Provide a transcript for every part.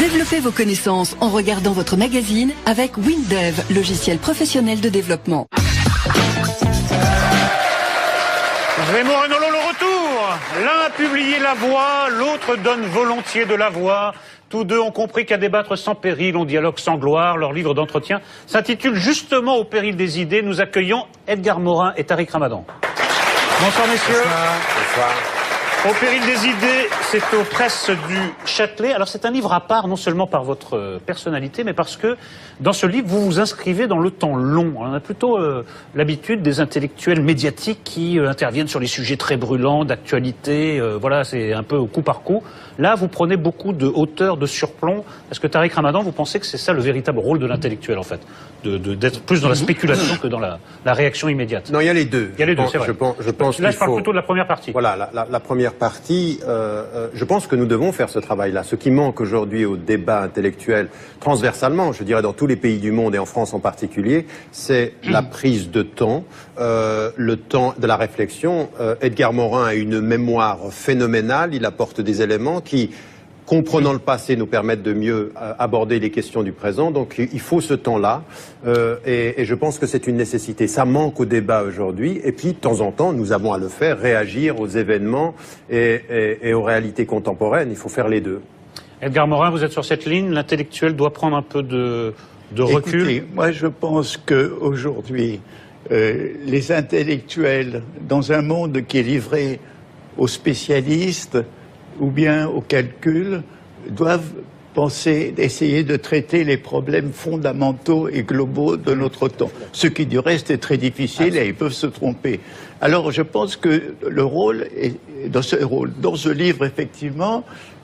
Développez vos connaissances en regardant votre magazine avec WinDev, logiciel professionnel de développement. Zemmour et Nolot, le retour. L'un a publié La Voix, l'autre donne volontiers de la voix. Tous deux ont compris qu'à débattre sans péril, on dialogue sans gloire. Leur livre d'entretien s'intitule justement Au péril des idées. Nous accueillons Edgar Morin et Tariq Ramadan. Bonsoir messieurs. Bonsoir. Au péril des idées, c'est aux presses du Châtelet. Alors c'est un livre à part, non seulement par votre personnalité, mais parce que dans ce livre, vous vous inscrivez dans le temps long. On a plutôt l'habitude des intellectuels médiatiques qui interviennent sur les sujets très brûlants, d'actualité. Voilà, c'est un peu au coup par coup. Là, vous prenez beaucoup de hauteur, de surplomb. Est-ce que Tariq Ramadan, vous pensez que c'est ça le véritable rôle de l'intellectuel, en fait, d'être plus dans la spéculation que dans la réaction immédiate? Non, il y a les deux. Il y a les deux, c'est vrai. Je pense là, je parle plutôt de la première partie. Voilà, la première partie, je pense que nous devons faire ce travail-là. Ce qui manque aujourd'hui au débat intellectuel, transversalement, je dirais dans tous les pays du monde et en France en particulier, c'est la prise de temps, le temps de la réflexion. Edgar Morin a une mémoire phénoménale, il apporte des éléments qui, comprenant le passé, nous permettent de mieux aborder les questions du présent. Donc il faut ce temps-là et je pense que c'est une nécessité. Ça manque au débat aujourd'hui et puis de temps en temps, nous avons à le faire, réagir aux événements et aux réalités contemporaines. Il faut faire les deux. Edgar Morin, vous êtes sur cette ligne. L'intellectuel doit prendre un peu de recul. Écoutez, moi je pense qu'aujourd'hui, les intellectuels, dans un monde qui est livré aux spécialistes, ou bien au calcul, doivent penser, essayer de traiter les problèmes fondamentaux et globaux de notre temps. Ce qui du reste est très difficile et ils peuvent se tromper. Alors je pense que le rôle est dans ce livre, effectivement,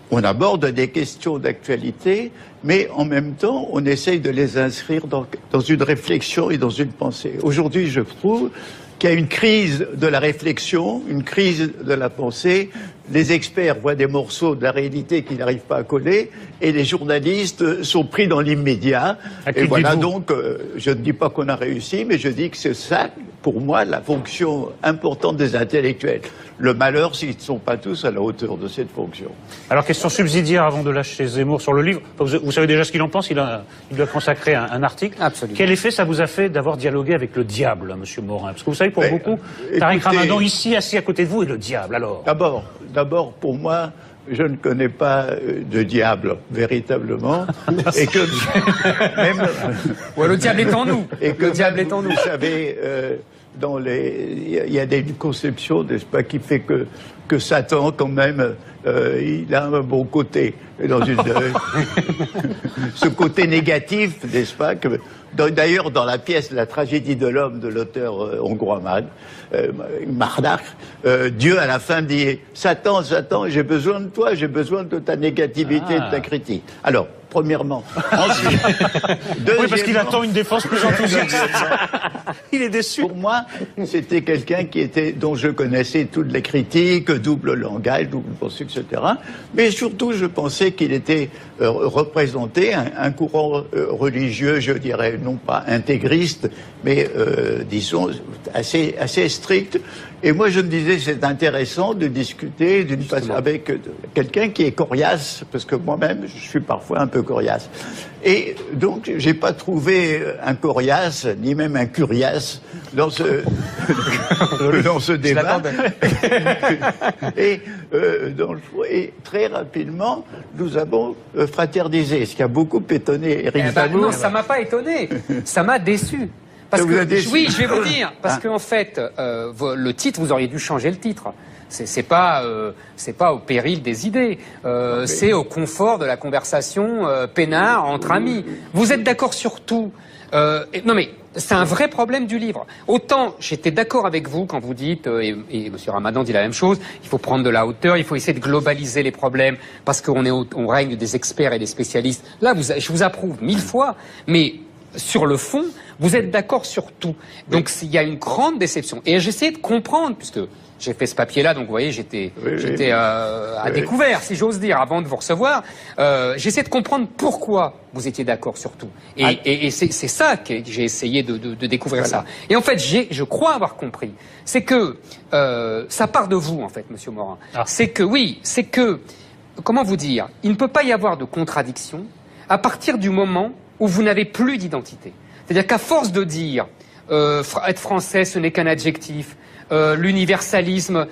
on aborde des questions d'actualité, mais en même temps, on essaye de les inscrire dans une réflexion et dans une pensée. Aujourd'hui, je trouve qu'il y a une crise de la réflexion, une crise de la pensée. Les experts voient des morceaux de la réalité qui n'arrivent pas à coller et les journalistes sont pris dans l'immédiat. Et voilà donc, je ne dis pas qu'on a réussi, mais je dis que c'est ça, pour moi, la fonction importante des intellectuels. Le malheur, s'ils ne sont pas tous à la hauteur de cette fonction. Alors, question subsidiaire avant de lâcher Zemmour sur le livre. Vous savez déjà ce qu'il en pense, il doit consacrer un article. Absolument. Quel effet ça vous a fait d'avoir dialogué avec le diable, monsieur Morin? Parce que vous savez, pour beaucoup, Tariq Ramadan, ici, assis à côté de vous, est le diable, alors. D'abord, pour moi, je ne connais pas de diable, véritablement. Et que même... Ouais, le diable est en nous. Et que le diable est en nous. Vous savez, il y a une conception, n'est-ce pas, qui fait que Satan, quand même, il a un bon côté. Dans ce côté négatif, n'est-ce pas, d'ailleurs, dans la pièce La tragédie de l'homme de l'auteur hongrois Mardach, Dieu à la fin dit « Satan, Satan, j'ai besoin de toi, j'ai besoin de ta négativité, de ta critique. » Alors, premièrement. Ensuite, oui, parce qu'il attend une défense plus enthousiaste. Il est déçu. Pour moi, c'était quelqu'un dont je connaissais toutes les critiques, double langage, double pensée, etc. Mais surtout, je pensais qu'il était représenté un courant religieux, je dirais, non pas intégriste, mais disons assez strict. Et moi, je me disais, c'est intéressant de discuter avec quelqu'un qui est coriace, parce que moi-même, je suis parfois un peu coriace. Et donc, j'ai pas trouvé un coriace, ni même un curiace dans ce débat. Et très rapidement, nous avons fraternisé, ce qui a beaucoup étonné Éric Zemmour. Non, ça m'a pas étonné, ça m'a déçu. Parce que, oui, je vais vous dire, parce qu'en fait, le titre, vous auriez dû changer le titre. C'est pas au péril des idées, c'est au confort de la conversation peinard entre amis. Vous êtes d'accord sur tout. Non mais c'est un vrai problème du livre. Autant j'étais d'accord avec vous quand vous dites, et M. Ramadan dit la même chose, il faut prendre de la hauteur, il faut essayer de globaliser les problèmes, parce qu'on règne des experts et des spécialistes. Là, je vous approuve 1000 fois, mais sur le fond, vous êtes d'accord sur tout. Donc il y a une grande déception. Et j'essayais de comprendre, puisque j'ai fait ce papier-là, donc vous voyez, j'étais à découvert, si j'ose dire, avant de vous recevoir. J'essayais de comprendre pourquoi vous étiez d'accord sur tout. Et c'est ça que j'ai essayé de découvrir ça. Et en fait, je crois avoir compris. C'est que ça part de vous, en fait, Monsieur Morin. C'est que comment vous dire, il ne peut pas y avoir de contradiction à partir du moment où vous n'avez plus d'identité. C'est-à-dire qu'à force de dire être français, ce n'est qu'un adjectif, l'universalisme,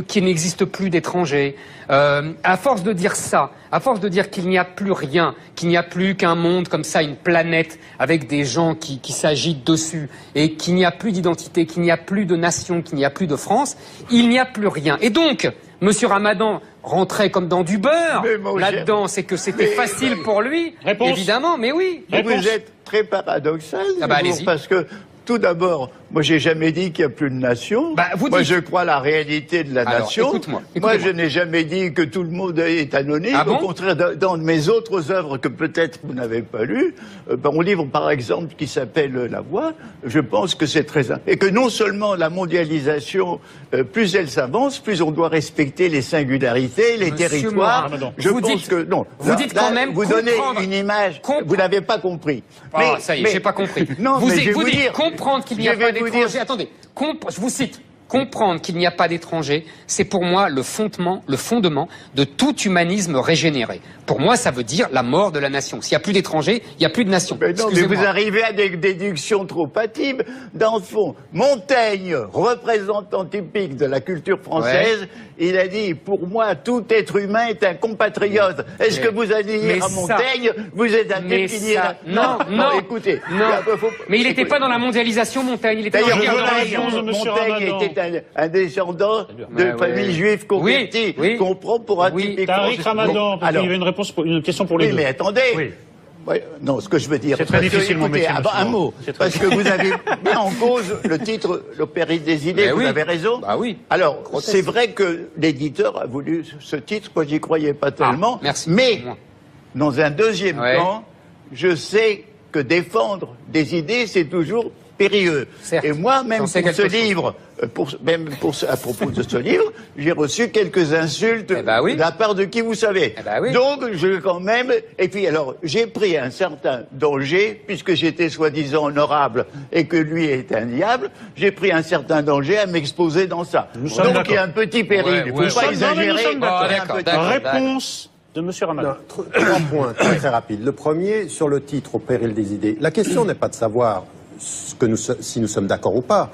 qui n'existe plus d'étrangers. À force de dire ça, à force de dire qu'il n'y a plus rien, qu'il n'y a plus qu'un monde comme ça, une planète avec des gens qui s'agitent dessus, et qu'il n'y a plus d'identité, qu'il n'y a plus de nation, qu'il n'y a plus de France, il n'y a plus rien. Et donc, Monsieur Ramadan rentrait comme dans du beurre là-dedans, c'est que c'était facile pour lui, évidemment, mais oui. Vous êtes très paradoxal, allez-y. parce que tout d'abord, moi j'ai jamais dit qu'il n'y a plus de nation. Moi je crois à la réalité de la nation. Moi je n'ai jamais dit que tout le monde est anonyme. Au contraire, dans mes autres œuvres que peut-être vous n'avez pas lues, mon livre par exemple qui s'appelle La Voix, je pense que c'est très... Et que non seulement la mondialisation, plus elle s'avance, plus on doit respecter les singularités, les territoires. Je pense que... Non, vous dites quand même... Vous donnez une image, vous n'avez pas compris. Ça y est, j'ai pas compris. Non, vous mais je vais vous dites dire... comprendre qu'il n'y a pas d'étrangers. Attendez, je vous cite. Comprendre qu'il n'y a pas d'étrangers, c'est pour moi le fondement de tout humanisme régénéré. Pour moi, ça veut dire la mort de la nation. S'il n'y a plus d'étrangers, il n'y a plus de nation. Mais non, mais vous arrivez à des déductions trop hâtives. Dans le fond, Montaigne, représentant typique de la culture française, il a dit, pour moi, tout être humain est un compatriote. Est-ce que vous allez dire à Montaigne, vous êtes un définir... Non, écoutez. Non. Mais il n'était pas dans la mondialisation, Montaigne. Il était dans la religion. Montaigne était un descendant de famille juive convertie, qu'on prend pour un typique... Tariq Ramadan, parce qu'il y avait une question pour les deux. Oui, mais attendez. Non, ce que je veux dire... C'est très difficile, mon métier. Un mot, parce que vous avez mis en cause le titre « Le péril des idées », vous avez raison. Alors, c'est vrai que l'éditeur a voulu ce titre, moi j'y croyais pas tellement, mais dans un deuxième temps, je sais que défendre des idées, c'est toujours périlleux. Et moi, même pour ce livre, à propos de ce livre, j'ai reçu quelques insultes de la part de qui vous savez. Donc, je quand même... Et puis, alors, j'ai pris un certain danger, puisque j'étais soi-disant honorable et que lui est un diable, j'ai pris un certain danger à m'exposer dans ça. Donc, il y a un petit péril. Il ne faut pas exagérer. Réponse de M. Ramadan. 3 points très rapides. Le premier, sur le titre, au péril des idées. La question n'est pas de savoir si nous sommes d'accord ou pas.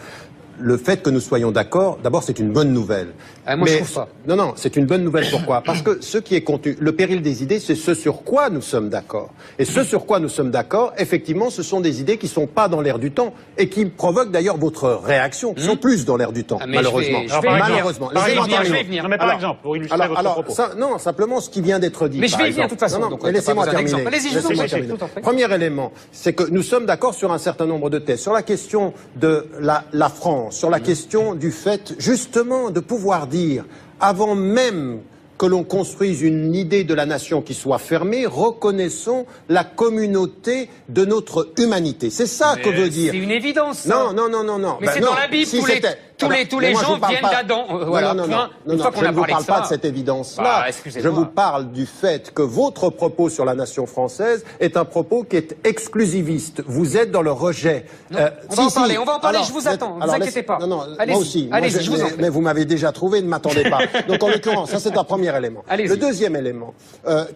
Le fait que nous soyons d'accord, d'abord, c'est une bonne nouvelle. Moi, je trouve pas. Non, c'est une bonne nouvelle. Pourquoi? Parce que ce qui est contenu, le péril des idées, c'est ce sur quoi nous sommes d'accord. Et ce sur quoi nous sommes d'accord, effectivement, ce sont des idées qui sont pas dans l'air du temps et qui provoquent d'ailleurs votre réaction, qui sont plus dans l'air du temps, malheureusement. Malheureusement. Je vais venir. Non, mais par exemple, pour illustrer votre propos. Non, simplement ce qui vient d'être dit. Mais je vais y venir de toute façon. Laissez-moi terminer. Allez-y, je vous en prie. Premier élément, c'est que nous sommes d'accord sur un certain nombre de thèses. Sur la question de la France, sur la question du fait, justement, de pouvoir dire, avant même que l'on construise une idée de la nation qui soit fermée, reconnaissons la communauté de notre humanité. C'est ça que veut dire. C'est une évidence. Non. Mais c'est dans la Bible, tous les gens viennent d'Adam. Voilà. Non, je ne vous parle pas de cette évidence-là. Je vous parle du fait que votre propos sur la nation française est un propos qui est exclusiviste. Vous êtes dans le rejet. On va en parler, je vous attends, ne vous inquiétez pas. Moi aussi. Allez-y, je vous en prie. Mais vous m'avez déjà trouvé, ne m'attendez pas. Donc en l'occurrence, ça c'est un premier élément. Le deuxième élément,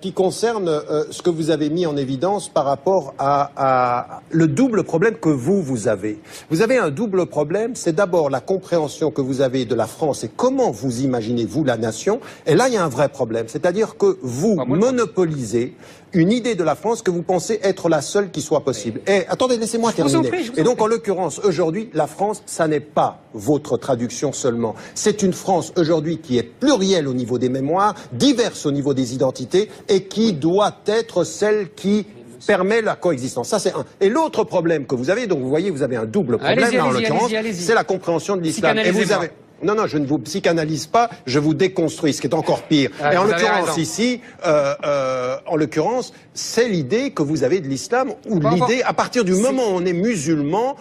qui concerne ce que vous avez mis en évidence par rapport à le double problème que vous avez. Vous avez un double problème, c'est d'abord la compréhension que vous avez de la France et comment vous imaginez-vous la nation. Et là, il y a un vrai problème. C'est-à-dire que vous monopolisez une idée de la France que vous pensez être la seule qui soit possible. Et attendez, laissez-moi terminer. Et donc, en l'occurrence, aujourd'hui, la France, ça n'est pas votre traduction seulement. C'est une France aujourd'hui qui est plurielle au niveau des mémoires, diverse au niveau des identités et qui doit être celle qui permet la coexistence. Ça, c'est un. Et l'autre problème que vous avez, donc vous voyez, vous avez un double problème, là, en l'occurrence, c'est la compréhension de l'islam. Et vous avez... Non, je ne vous psychanalyse pas, je vous déconstruis, ce qui est encore pire. Et en l'occurrence ici, c'est l'idée que vous avez de l'islam, ou l'idée, à partir du moment où on est musulman,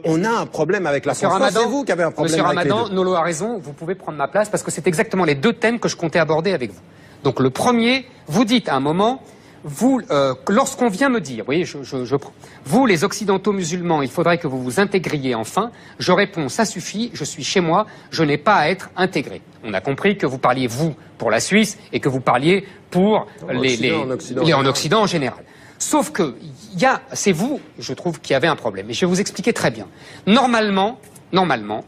on a un problème avec la France. C'est vous qui avez un problème avec les deux. Monsieur Ramadan, Nolo a raison, vous pouvez prendre ma place, parce que c'est exactement les deux thèmes que je comptais aborder avec vous. Donc le premier, vous dites à un moment... vous, lorsqu'on vient me dire, vous voyez, je prends, vous les occidentaux musulmans, il faudrait que vous vous intégriez enfin, je réponds, ça suffit, je suis chez moi, je n'ai pas à être intégré. On a compris que vous parliez, vous, pour la Suisse, et que vous parliez pour en Occident en général. Sauf que, c'est vous, je trouve, qui avez un problème. Et je vais vous expliquer très bien. Normalement,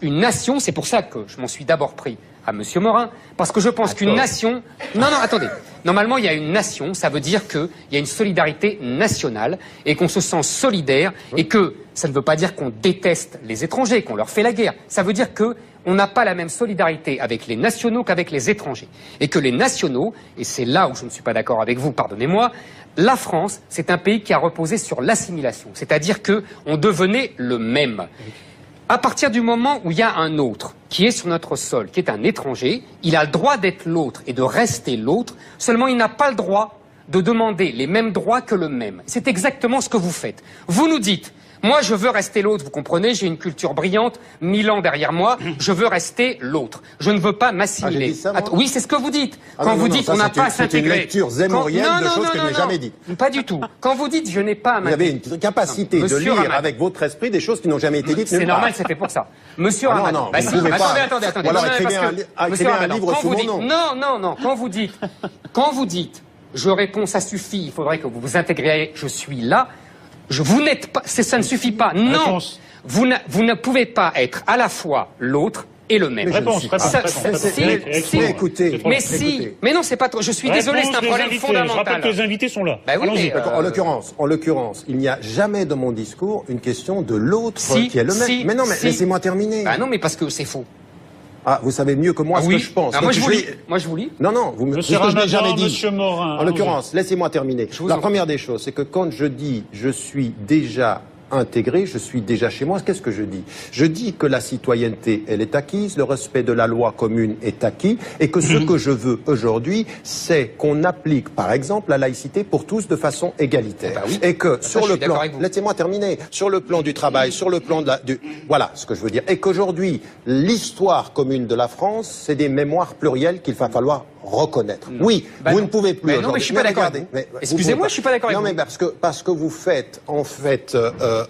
une nation, c'est pour ça que je m'en suis d'abord pris à Monsieur Morin, parce que je pense qu'une nation... Non, attendez. Normalement, il y a une nation, ça veut dire qu'il y a une solidarité nationale, et qu'on se sent solidaire, et que ça ne veut pas dire qu'on déteste les étrangers, qu'on leur fait la guerre. Ça veut dire que on n'a pas la même solidarité avec les nationaux qu'avec les étrangers. Et que les nationaux, et c'est là où je ne suis pas d'accord avec vous, pardonnez-moi, la France, c'est un pays qui a reposé sur l'assimilation. C'est-à-dire qu'on devenait le même. À partir du moment où il y a un autre qui est sur notre sol, qui est un étranger, il a le droit d'être l'autre et de rester l'autre, seulement il n'a pas le droit de demander les mêmes droits que le même. C'est exactement ce que vous faites. Vous nous dites, moi je veux rester l'autre, vous comprenez, j'ai une culture brillante, 1000 ans derrière moi, je veux rester l'autre. Je ne veux pas m'assimiler. Oui, c'est ce que vous dites. Quand vous dites on n'a pas à s'intégrer. C'est une lecture zémorienne de choses que je n'ai jamais dites. Pas du tout. Quand vous dites je n'ai pas à m'intégrer. Vous avez une capacité de lire avec votre esprit des choses qui n'ont jamais été dites. C'est normal, c'est fait pour ça. Monsieur Ramadan. Bah si, attendez. Ou alors écrivez un livre sous mon nom. Non. Quand vous dites, je réponds, ça suffit, il faudrait que vous vous intégriez, je suis là. Vous n'êtes pas, ça ne suffit pas. Non, vous ne pouvez pas être à la fois l'autre et le même. Écoutez. Mais non, c'est pas trop. Je suis désolé, c'est un problème fondamental. Je rappelle que les invités sont là. Bah oui, en l'occurrence, il n'y a jamais dans mon discours une question de l'autre qui est le même. Mais non, mais laissez-moi terminer. Bah non, mais parce que c'est faux. Ah, vous savez mieux que moi ce que je pense. Moi, je vous lis. Non, Monsieur Ramadan, je jamais dit. Monsieur Morin. En l'occurrence, laissez-moi terminer. La première des choses, c'est que quand je dis je suis déjà intégré, je suis déjà chez moi, qu'est-ce que je dis? Je dis que la citoyenneté, elle est acquise, le respect de la loi commune est acquis, et que ce que je veux aujourd'hui, c'est qu'on applique, par exemple, la laïcité pour tous de façon égalitaire. Et que sur le plan, laissez-moi terminer, sur le plan du travail, sur le plan de voilà ce que je veux dire, et qu'aujourd'hui, l'histoire commune de la France, c'est des mémoires plurielles qu'il va falloir reconnaître. Non. Oui, vous ne pouvez plus aujourd'hui. Non, mais je suis pas d'accord. Excusez-moi, je suis pas d'accord avec vous. Non, mais parce que vous faites en fait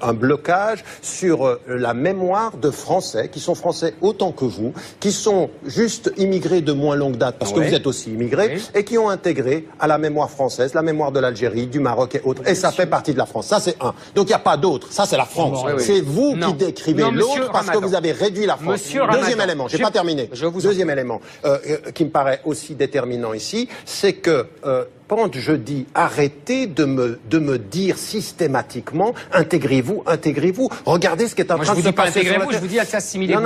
un blocage sur la mémoire de Français qui sont français autant que vous, qui sont juste immigrés de moins longue date parce que vous êtes aussi immigrés et qui ont intégré à la mémoire française, la mémoire de l'Algérie, du Maroc et autres. Et ça fait partie de la France. Ça c'est un. Donc il n'y a pas d'autre. Ça c'est la France. C'est vous qui décrivez l'autre parce que vous avez réduit la France. Deuxième élément. J'ai pas terminé. Deuxième élément qui me paraît aussi déterminant ici, c'est que quand je dis arrêtez de me dire systématiquement intégrez-vous, regardez ce qui est en train de se passer sur la terre. Je vous dis assimiler. Non,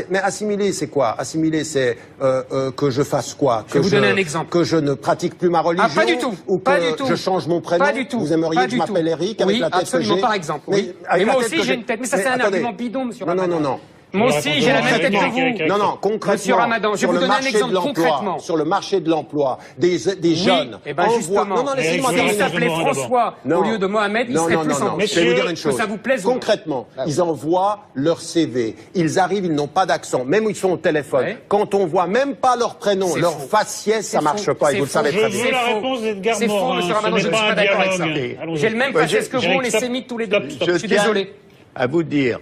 mais assimiler c'est quoi? Assimiler c'est que je fasse quoi? Je vais vous donner un exemple. Que je ne pratique plus ma religion? Pas du tout. Ou que je change mon prénom? Pas du tout. Vous aimeriez que je m'appelle Eric avec la tête que j'ai? Absolument, par exemple. Mais moi aussi j'ai une tête. Mais ça c'est un argument bidon, monsieur Ramadan. Non. Moi aussi, j'ai la même tête que vous. Non, concrètement. Monsieur Ramadan, je vais vous donner un exemple concrètement. Sur le marché de l'emploi, des jeunes. Et ben justement. Non, laissez-moi terminer. S'il s'appelait François au lieu de Mohamed, il serait plus en. Je vais vous dire une chose. Que ça vous plaise ou non. Concrètement, ils envoient leur CV. Ils arrivent, ils n'ont pas d'accent. Même où ils sont au téléphone. Quand on voit même pas leur prénom, leur faciès, ça marche pas. Et vous le savez très bien. Je veux la réponse d'Edgar Morin. C'est faux, monsieur Ramadan, je ne suis pas d'accord avec ça. J'ai le même faciès que vous, on est sémites tous les deux. Je suis désolé. À vous dire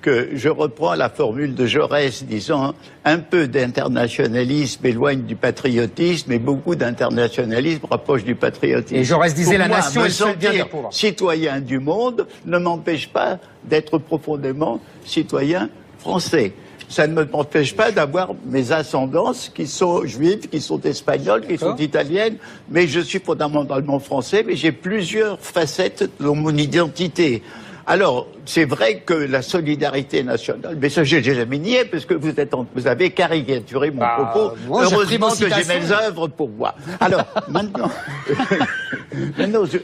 que je reprends la formule de Jaurès disant un peu d'internationalisme éloigne du patriotisme et beaucoup d'internationalisme rapproche du patriotisme. Et Jaurès disait la nation me est seule bien des sentir pauvres. citoyen du monde ne m'empêche pas d'être profondément citoyen français. Ça ne m'empêche pas d'avoir mes ascendances qui sont juives, qui sont espagnoles, qui sont italiennes, mais je suis fondamentalement français, mais j'ai plusieurs facettes dans mon identité. Alors, c'est vrai que la solidarité nationale, mais ça j'ai jamais nié, parce que vous avez caricaturé mon propos. Heureusement que j'ai mes œuvres pour moi. Alors, maintenant,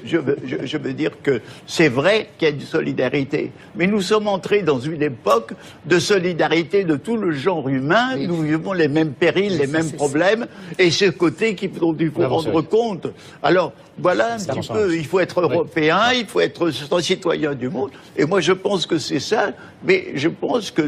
je veux dire que c'est vrai qu'il y a une solidarité, mais nous sommes entrés dans une époque de solidarité de tout le genre humain, nous vivons les mêmes périls, les mêmes problèmes, et ce côté qu'il faut rendre compte. Alors, voilà un petit peu, il faut être européen, il faut être citoyen du monde, et moi je pense que c'est ça, mais je pense que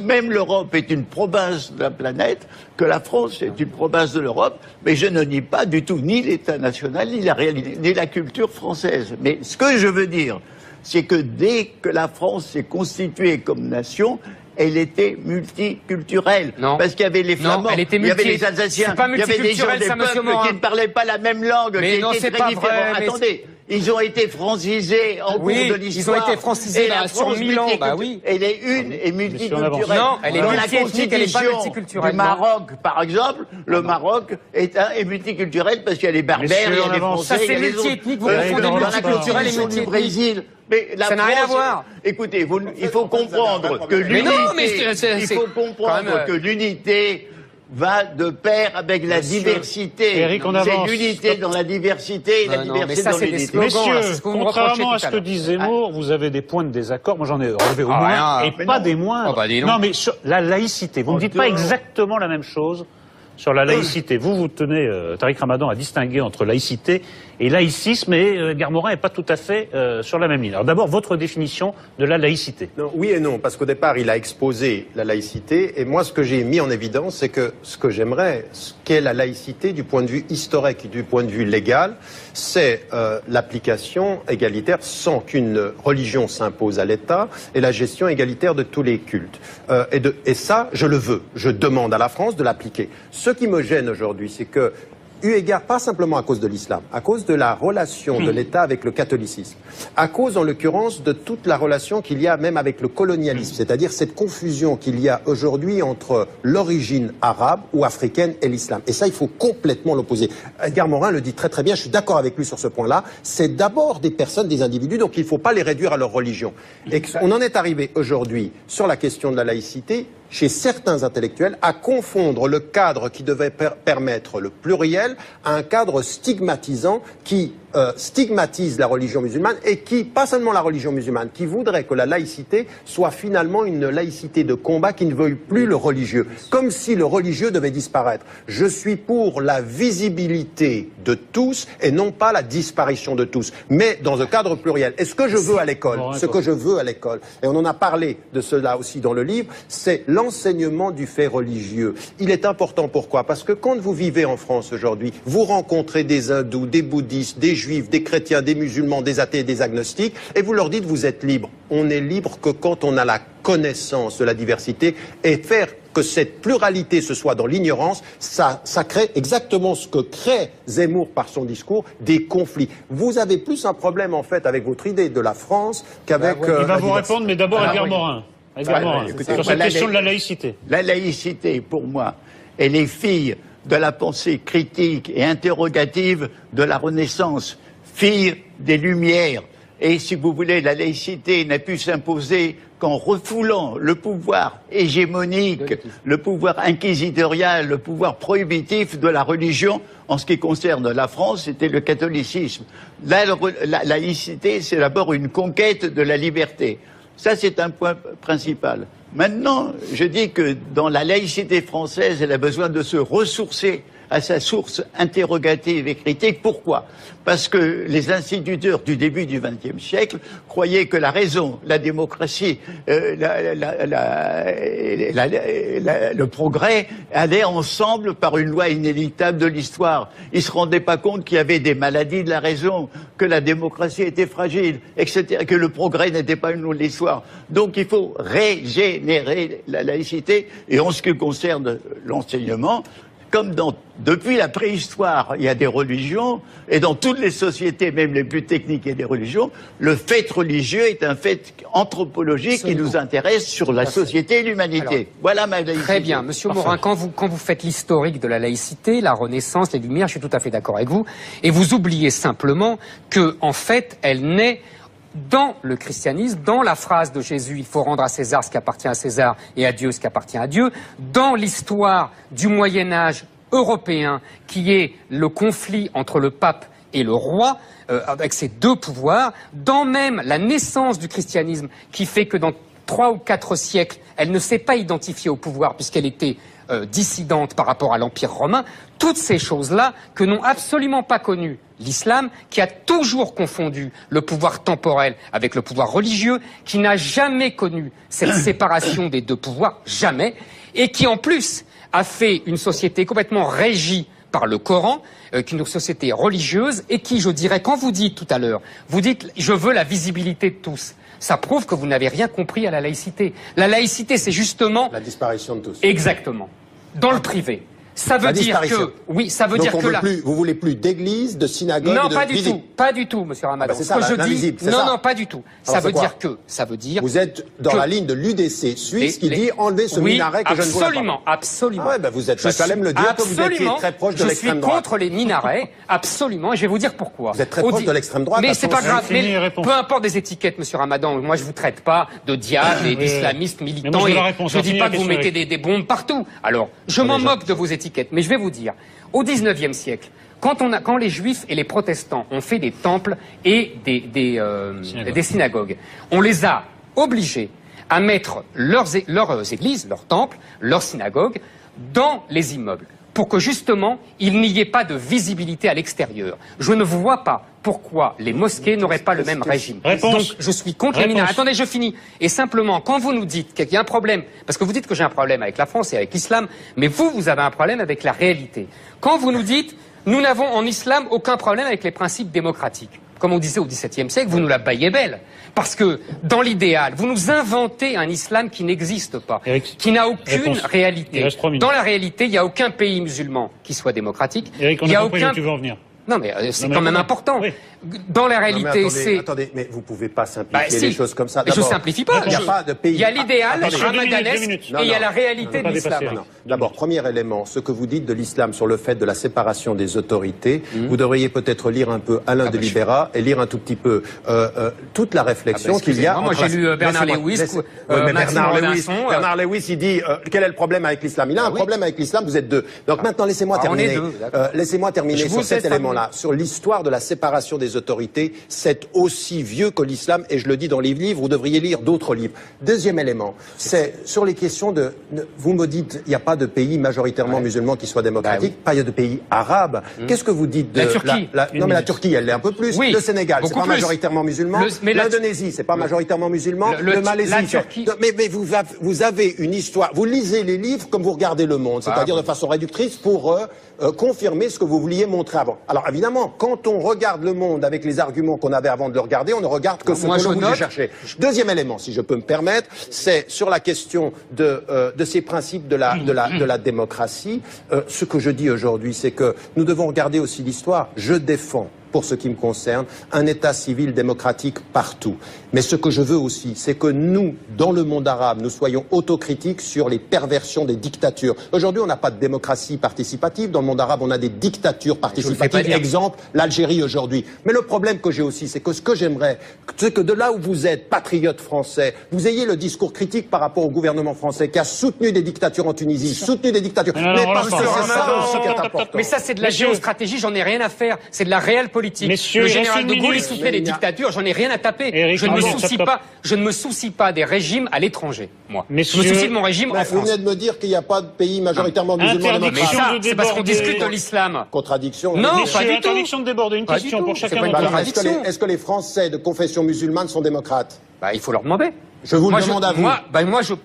même l'Europe est une province de la planète, que la France est une province de l'Europe, mais je ne nie pas du tout ni l'État national, ni la réalité. ni la culture française. Mais ce que je veux dire, c'est que dès que la France s'est constituée comme nation, elle était multiculturelle. Non. Parce qu'il y avait les Flamands, il y avait les Alsaciens, il y avait des gens des peuples qui ne parlaient pas la même langue, mais qui étaient très différents. Attendez, ils ont été francisés en cours de l'histoire. Ils ont été francisés sur 1000 ans, bah oui. Elle est une et multiculturelle. Non, elle est dans la multi-ethnique, elle est pas multiculturelle. Du Maroc, par exemple, le Maroc est multiculturel parce qu'il y a les Berbères, il y a les Français, ça c'est multi-ethnique, vous confondez multiculturel et multi-ethnique. Brésil. Mais la ça n'a rien à voir. Écoutez, il faut comprendre que l'unité va de pair avec la diversité. Eric, on avance. C'est l'unité dans la diversité et la diversité dans l'unité. Messieurs, contrairement à ce que dit Zemmour, vous avez des points de désaccord. Moi, j'en ai relevé au moins, et pas des moindres. Non, mais sur la laïcité, vous ne dites pas exactement la même chose sur la laïcité. Vous tenez, Tariq Ramadan, à distinguer entre laïcité et laïcisme, et Edgar Morin n'est pas tout à fait sur la même ligne. Alors d'abord, votre définition de la laïcité. Non, oui et non, parce qu'au départ, il a exposé la laïcité, et moi, ce que j'ai mis en évidence, c'est que ce que j'aimerais, ce qu'est la laïcité du point de vue historique et du point de vue légal, c'est l'application égalitaire sans qu'une religion s'impose à l'État, et la gestion égalitaire de tous les cultes. Et ça, je le veux. Je demande à la France de l'appliquer. Ce qui me gêne aujourd'hui, c'est que, eu égard pas simplement à cause de l'islam, à cause de la relation de l'État avec le catholicisme, à cause en l'occurrence de toute la relation qu'il y a même avec le colonialisme, c'est-à-dire cette confusion qu'il y a aujourd'hui entre l'origine arabe ou africaine et l'islam. Et ça, il faut complètement l'opposer. Edgar Morin le dit très très bien, je suis d'accord avec lui sur ce point-là, c'est d'abord des personnes, des individus, donc il ne faut pas les réduire à leur religion. Et on en est arrivé aujourd'hui sur la question de la laïcité, chez certains intellectuels, à confondre le cadre qui devait permettre le pluriel à un cadre stigmatisant qui stigmatise la religion musulmane et qui, pas seulement la religion musulmane, qui voudrait que la laïcité soit finalement une laïcité de combat qui ne veuille plus le religieux, comme si le religieux devait disparaître. Je suis pour la visibilité de tous et non pas la disparition de tous, mais dans un cadre pluriel. Et ce que je veux à l'école, et on en a parlé de cela aussi dans le livre, c'est l'enseignement du fait religieux. Il est important, pourquoi? Parce que quand vous vivez en France aujourd'hui, vous rencontrez des hindous, des bouddhistes, des juifs, des chrétiens, des musulmans, des athées, des agnostiques, et vous leur dites vous êtes libres. On est libre que quand on a la connaissance de la diversité, et faire que cette pluralité se soit dans l'ignorance, ça crée exactement ce que crée Zemmour par son discours, des conflits. Vous avez plus un problème en fait avec votre idée de la France qu'avec... Il va vous répondre, mais d'abord Edgar Morin. Sur cette question de la laïcité. La laïcité, pour moi, elle est fille de la pensée critique et interrogative de la Renaissance, fille des Lumières. Et si vous voulez, la laïcité n'a pu s'imposer qu'en refoulant le pouvoir hégémonique, le pouvoir inquisitorial, le pouvoir prohibitif de la religion. En ce qui concerne la France, c'était le catholicisme. La laïcité, c'est d'abord une conquête de la liberté. Ça, c'est un point principal. Maintenant, je dis que dans la laïcité française, elle a besoin de se ressourcer à sa source interrogative et critique. Pourquoi? Parce que les instituteurs du début du XXe siècle croyaient que la raison, la démocratie, le progrès allaient ensemble par une loi inéluctable de l'histoire. Ils se rendaient pas compte qu'il y avait des maladies de la raison, que la démocratie était fragile, etc., que le progrès n'était pas une loi de l'histoire. Donc il faut régénérer la laïcité. Et en ce qui concerne l'enseignement, comme depuis la préhistoire, il y a des religions, et dans toutes les sociétés, même les plus techniques, il y a des religions, le fait religieux est un fait anthropologique qui nous intéresse sur la société et l'humanité. Alors, voilà ma laïcité. Très bien. Monsieur Morin, quand vous faites l'historique de la laïcité, la Renaissance, les Lumières, je suis tout à fait d'accord avec vous, et vous oubliez simplement que, en fait, elle naît dans le christianisme, dans la phrase de Jésus, il faut rendre à César ce qui appartient à César et à Dieu ce qui appartient à Dieu, dans l'histoire du Moyen-Âge européen, qui est le conflit entre le pape et le roi, avec ces deux pouvoirs, dans même la naissance du christianisme, qui fait que dans 3 ou 4 siècles, elle ne s'est pas identifiée au pouvoir puisqu'elle était dissidente par rapport à l'Empire romain, toutes ces choses-là que n'ont absolument pas connu l'islam, qui a toujours confondu le pouvoir temporel avec le pouvoir religieux, qui n'a jamais connu cette séparation des deux pouvoirs, jamais, et qui en plus a fait une société complètement régie par le Coran, qu'une société religieuse, et qui, je dirais, quand vous dites tout à l'heure, vous dites « je veux la visibilité de tous », ça prouve que vous n'avez rien compris à la laïcité. La laïcité, c'est justement... La disparition de tous. Exactement. Dans le privé. Ça veut dire que... Oui, ça veut dire que là... Vous voulez plus d'église, de synagogue, non, de pas du visible. tout. Pas du tout, monsieur Ramadan. C'est ça, ce que je dis... Non, non, pas du tout. Ça veut dire que... Ça veut dire... Vous êtes dans la ligne de l'UDC suisse qui dit enlever ce minaret que je ne vois pas. Absolument, absolument. Ah ouais, vous êtes quand même le dire que vous étiez très proche de l'extrême droite. Je suis contre les minarets, absolument, et je vais vous dire pourquoi. Vous êtes très proche de l'extrême droite. Mais c'est pas grave, mais peu importe des étiquettes, monsieur Ramadan. Moi, je vous traite pas de diable et d'islamistes militants. Je dis pas que vous mettez des bombes partout. Alors, je m'en moque de vos étiquettes, mais je vais vous dire, au 19e siècle, quand les juifs et les protestants ont fait des temples et des synagogues, on les a obligés à mettre leurs églises, leurs temples, leurs synagogues dans les immeubles, pour que justement il n'y ait pas de visibilité à l'extérieur. Je ne vois pas pourquoi les mosquées n'auraient pas le même régime. Donc je suis contre les minarets. Attendez, je finis. Et simplement, quand vous nous dites qu'il y a un problème, parce que vous dites que j'ai un problème avec la France et avec l'islam, mais vous avez un problème avec la réalité. Quand vous nous dites, nous n'avons en islam aucun problème avec les principes démocratiques, comme on disait au XVIIe siècle, vous nous la baillez belle. Parce que, dans l'idéal, vous nous inventez un islam qui n'existe pas, qui n'a aucune réalité. Dans la réalité, il n'y a aucun pays musulman qui soit démocratique. Eric, on a compris où tu veux en venir. Non, mais c'est quand même important. Oui. Dans la réalité, c'est... Attendez, mais vous pouvez pas simplifier les choses comme ça. Je simplifie pas. Il n'y a pas de pays... Il y a l'idéal, ramadanesque, et il y a la réalité de l'islam. D'abord, premier élément, ce que vous dites de l'islam sur le fait de la séparation des autorités, vous devriez peut-être lire un peu Alain de Libera et lire un tout petit peu toute la réflexion qu'il y a... Moi, j'ai lu Bernard Lewis, Bernard Lewis, il dit quel est le problème avec l'islam? Il a un problème avec l'islam, vous êtes deux. Donc maintenant, laissez-moi terminer. Laissez-moi terminer sur cet élément-là. Sur l'histoire de la séparation des autorités, c'est aussi vieux que l'islam, et je le dis dans les livres, vous devriez lire d'autres livres. Deuxième élément, c'est sur les questions de... Vous me dites, il n'y a pas de pays majoritairement musulmans qui soient démocratiques, pas il y a de pays arabes. Qu'est-ce que vous dites de... La Turquie. Non mais la Turquie, elle l'est un peu plus. Oui, le Sénégal, c'est pas majoritairement musulman. L'Indonésie, c'est pas majoritairement musulman. Le Malaisie, la Turquie. Mais vous avez une histoire. Vous lisez les livres comme vous regardez Le Monde, c'est-à-dire de façon réductrice pour confirmer ce que vous vouliez montrer avant. Alors évidemment, quand on regarde Le Monde avec les arguments qu'on avait avant de le regarder, on ne regarde que ce que l'on voulait chercher. Deuxième élément, si je peux me permettre, c'est sur la question de ces principes de la démocratie. Ce que je dis aujourd'hui, c'est que nous devons regarder aussi l'histoire. Je défends, pour ce qui me concerne, un État civil démocratique partout. Mais ce que je veux aussi, c'est que nous, dans le monde arabe, nous soyons autocritiques sur les perversions des dictatures. Aujourd'hui, on n'a pas de démocratie participative. Dans le monde arabe, on a des dictatures participatives. Exemple, l'Algérie aujourd'hui. Mais le problème que j'ai aussi, c'est que ce que j'aimerais, c'est que de là où vous êtes, patriote français, vous ayez le discours critique par rapport au gouvernement français qui a soutenu des dictatures en Tunisie, soutenu des dictatures. Mais parce que c'est ça aussi qui est important. Mais ça, c'est de la géostratégie, j'en ai rien à faire. C'est de la réelle politique. Messieurs, le général de Gaulle, il soutenait les dictatures, j'en ai rien à taper. Je ne me soucie pas des régimes à l'étranger, moi. Messieurs, je me soucie de mon régime en France. Vous venez de me dire qu'il n'y a pas de pays majoritairement musulmans démocratiques. C'est parce qu'on discute de l'islam. Contradiction. Non, pas du tout. Interdiction de déborder. Une question pour chacun d'entre vous. Est-ce que les Français de confession musulmane sont démocrates? Il faut leur demander. Je vous le demande à vous.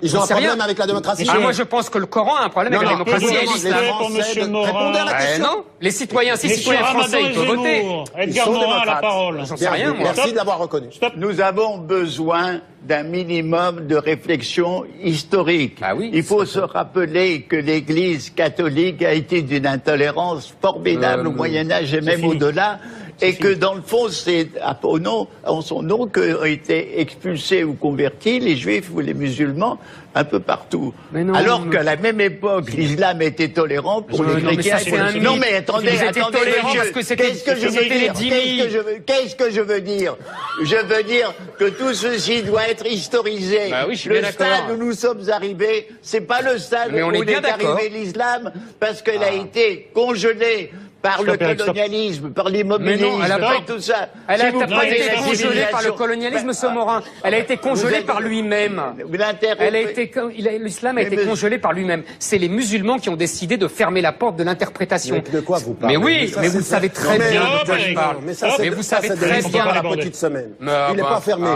Ils ont un problème avec la démocratie. Moi, je pense que le Coran a un problème avec la démocratie et l'islam. Répondez à la question. Non, les citoyens, si citoyens français, ils peuvent voter. Edgar Morin a la parole. J'en sais rien, moi. Merci de l'avoir reconnu. Nous avons besoin d'un minimum de réflexion historique. Il faut se rappeler que l'Église catholique a été d'une intolérance formidable au Moyen-Âge et même au-delà. Et que dans le fond, c'est en son nom qu'ont été expulsés ou convertis les juifs ou les musulmans un peu partout. Alors qu'à la même époque, l'islam était tolérant pour les chrétiens. Non mais attendez, qu'est-ce que je veux dire? Qu'est-ce que je veux dire? Je veux dire que tout ceci doit être historisé. Le stade où nous sommes arrivés, c'est pas le stade où est arrivé l'islam, parce qu'elle a été congelée par le colonialisme, par l'immobilisme, par tout ça. Elle n'a pas été congelée par le colonialisme, ce Morin. Elle a été congelée par lui-même. L'islam a été congelé par lui-même. C'est les musulmans qui ont décidé de fermer la porte de l'interprétation. De quoi vous parlez? Mais oui, mais vous savez très bien de quoi je parle. Mais vous savez très bien la petite semaine. Il n'est pas fermé.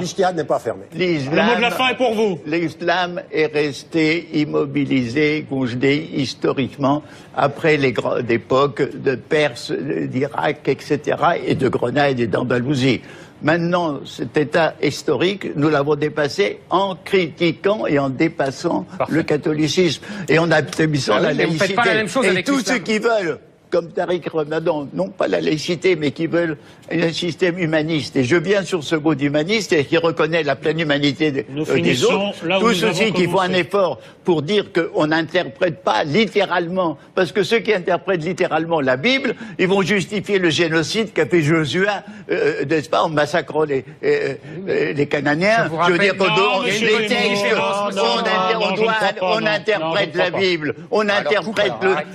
L'Ijtihad n'est pas fermé. Le mot de la fin est pour vous. L'islam est resté immobilisé, congelé historiquement après les grandes époques de Perse, d'Irak, etc., et de Grenade et d'Andalousie. Maintenant, cet état historique, nous l'avons dépassé en critiquant et en dépassant le catholicisme et en affaiblissant la laïcité. Vous faites pas la même chose avec tous ceux qui veulent, comme Tariq Ramadan, non pas la laïcité, mais qui veulent un système humaniste. Et je viens sur ce mot d'humaniste et qui reconnaît la pleine humanité des autres. Tous ceux qui font un effort pour dire qu'on n'interprète pas littéralement. Parce que ceux qui interprètent littéralement la Bible, ils vont justifier le génocide qu'a fait Josué, n'est-ce pas, en massacrant les Cananéens. Je veux dire qu'on les textes, on interprète la Bible, on interprète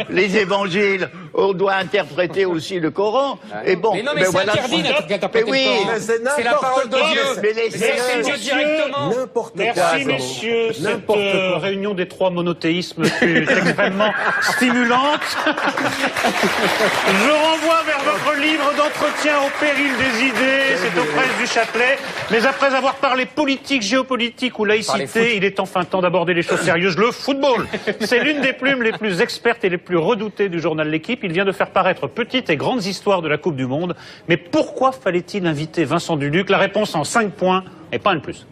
les évangiles. On doit interpréter aussi le Coran. Et bon, mais non, mais c'est voilà. Interdit d'interpréter le Coran. C'est la parole de Dieu. C'est Dieu directement. Merci, messieurs. Cette réunion des trois monothéismes fut extrêmement stimulante. Je renvoie vers votre livre d'entretien au péril des idées. C'est aux presses du Châtelet. Mais après avoir parlé politique, géopolitique ou laïcité, il est enfin temps d'aborder les choses sérieuses. Le football. C'est l'une des plumes les plus expertes et les plus redoutées du journal L'Équipe. Il vient de faire paraître Petites et grandes histoires de la Coupe du Monde. Mais pourquoi fallait-il inviter Vincent Duluc? La réponse en 5 points et pas un de plus.